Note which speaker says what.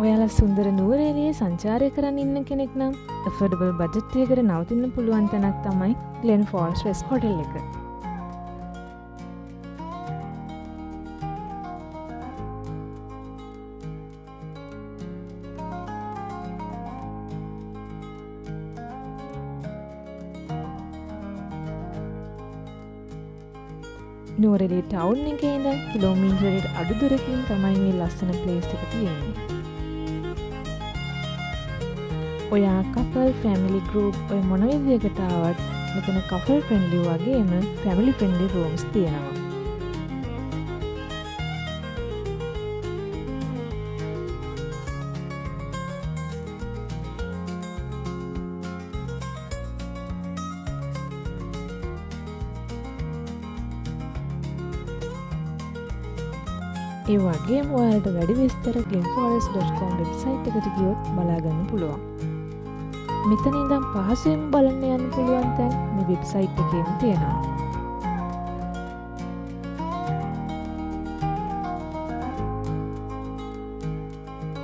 Speaker 1: ඔයාලා සුන්දර නුවරඑළියේ සංචාරය කරන්න ඉන්න කෙනෙක් නම් affordable budget එකකට නවතින්න පුළුවන් තැනක් තමයි Glen Falls Rest Hotel එක. නුවරඑළිය ටවුන් එකේ ඉඳන් කිලෝමීටරයකට අඩු දුරකින් තමයි මේ ලස්සන ප්ලේස් එක තියෙන්නේ. ඔයා කපල් ෆැමිලි ගෲප් ඔය මොන විදියකට ආවත් මෙතන කපල් ෆ්‍රෙන්ඩ්ලි වගේම ෆැමිලි ෆ්‍රෙන්ඩ්ලි රූම්ස් තියෙනවා. ඒ වගේම ඔයාලට වැඩි විස්තර glenforest.com වෙබ්සයිට් එකට ගියොත් බලා ගන්න පුළුවන්. මෙතන ඉඳන් පහසුවෙන් බලන්න යන්න පුළුවන් තැන් මේ වෙබ්සයිට් එකේම තියෙනවා.